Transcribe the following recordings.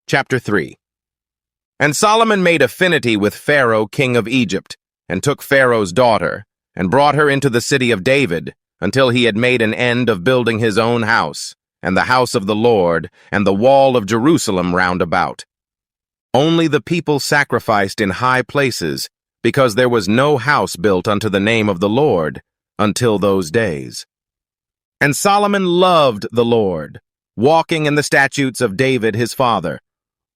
Chapter 3. And Solomon made affinity with Pharaoh, king of Egypt, and took Pharaoh's daughter, and brought her into the city of David, until he had made an end of building his own house, and the house of the Lord, and the wall of Jerusalem round about. Only the people sacrificed in high places, because there was no house built unto the name of the Lord, until those days. And Solomon loved the Lord, walking in the statutes of David his father.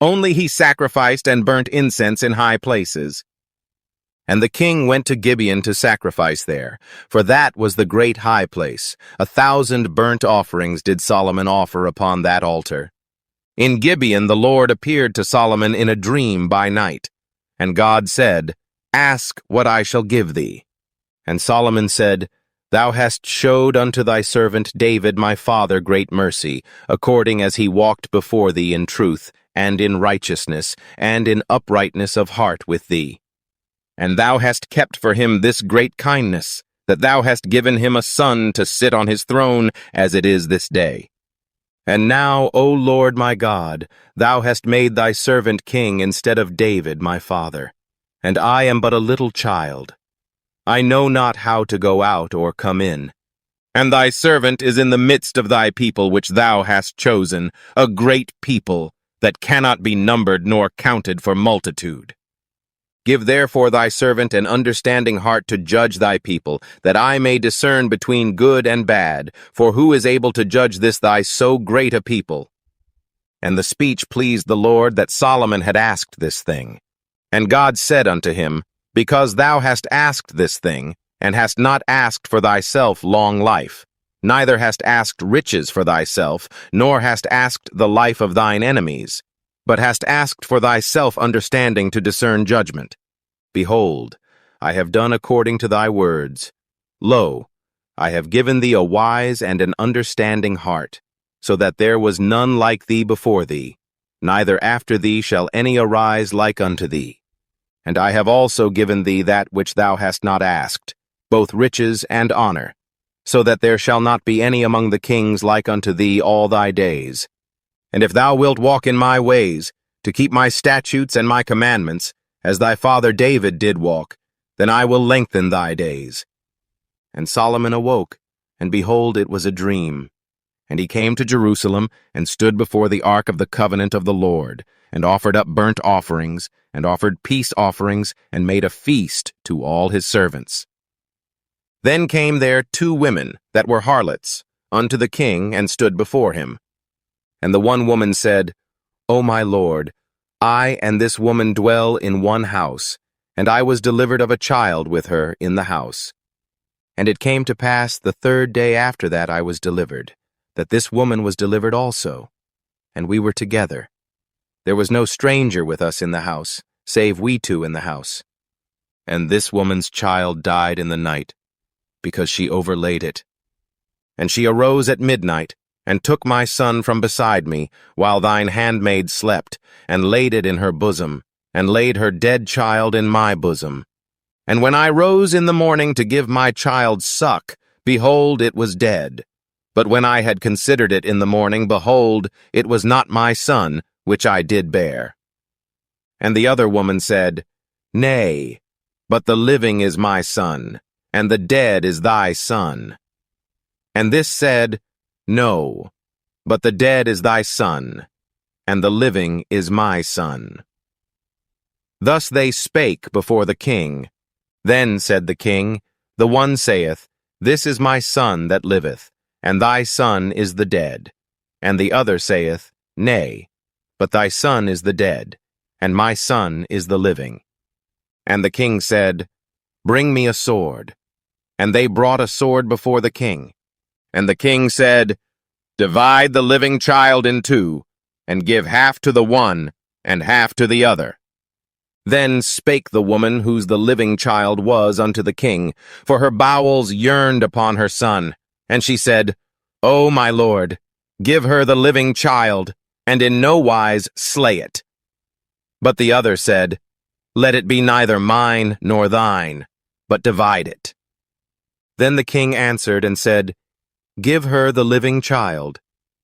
Only he sacrificed and burnt incense in high places. And the king went to Gibeon to sacrifice there, for that was the great high place. 1,000 burnt offerings did Solomon offer upon that altar. In Gibeon the Lord appeared to Solomon in a dream by night. And God said, Ask what I shall give thee. And Solomon said, Thou hast showed unto thy servant David my father great mercy, according as he walked before thee in truth, and in righteousness, and in uprightness of heart with thee. And thou hast kept for him this great kindness, that thou hast given him a son to sit on his throne, as it is this day. And now, O Lord my God, thou hast made thy servant king instead of David my father. And I am but a little child. I know not how to go out or come in. And thy servant is in the midst of thy people which thou hast chosen, a great people, that cannot be numbered nor counted for multitude. Give therefore thy servant an understanding heart to judge thy people, that I may discern between good and bad, for who is able to judge this thy so great a people? And the speech pleased the Lord that Solomon had asked this thing. And God said unto him, Because thou hast asked this thing, and hast not asked for thyself long life, neither hast asked riches for thyself, nor hast asked the life of thine enemies, but hast asked for thyself understanding to discern judgment. Behold, I have done according to thy words. Lo, I have given thee a wise and an understanding heart, so that there was none like thee before thee, neither after thee shall any arise like unto thee. And I have also given thee that which thou hast not asked, both riches and honor, so that there shall not be any among the kings like unto thee all thy days. And if thou wilt walk in my ways, to keep my statutes and my commandments, as thy father David did walk, then I will lengthen thy days. And Solomon awoke, and behold, it was a dream. And he came to Jerusalem, and stood before the ark of the covenant of the Lord, and offered up burnt offerings, and offered peace offerings, and made a feast to all his servants. Then came there 2 women that were harlots unto the king, and stood before him. And the one woman said, O my lord, I and this woman dwell in one house, and I was delivered of a child with her in the house. And it came to pass the 3rd day after that I was delivered, that this woman was delivered also, and we were together. There was no stranger with us in the house, save we 2 in the house. And this woman's child died in the night, because she overlaid it. And she arose at midnight, and took my son from beside me, while thine handmaid slept, and laid it in her bosom, and laid her dead child in my bosom. And when I rose in the morning to give my child suck, behold, it was dead. But when I had considered it in the morning, behold, it was not my son, which I did bear. And the other woman said, Nay, but the living is my son, and the dead is thy son. And this said, No, but the dead is thy son, and the living is my son. Thus they spake before the king. Then said the king, The one saith, This is my son that liveth, and thy son is the dead. And the other saith, Nay, but thy son is the dead, and my son is the living. And the king said, Bring me a sword. And they brought a sword before the king. And the king said, Divide the living child in 2, and give half to the one, and half to the other. Then spake the woman whose the living child was unto the king, for her bowels yearned upon her son. And she said, O my lord, give her the living child, and in no wise slay it. But the other said, Let it be neither mine nor thine, but divide it. Then the king answered and said, Give her the living child,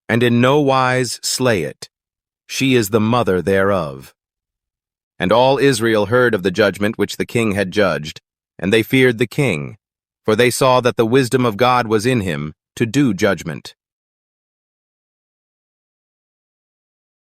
and in no wise slay it. she is the mother thereof. And all Israel heard of the judgment which the king had judged, and they feared the king, for they saw that the wisdom of God was in him to do judgment.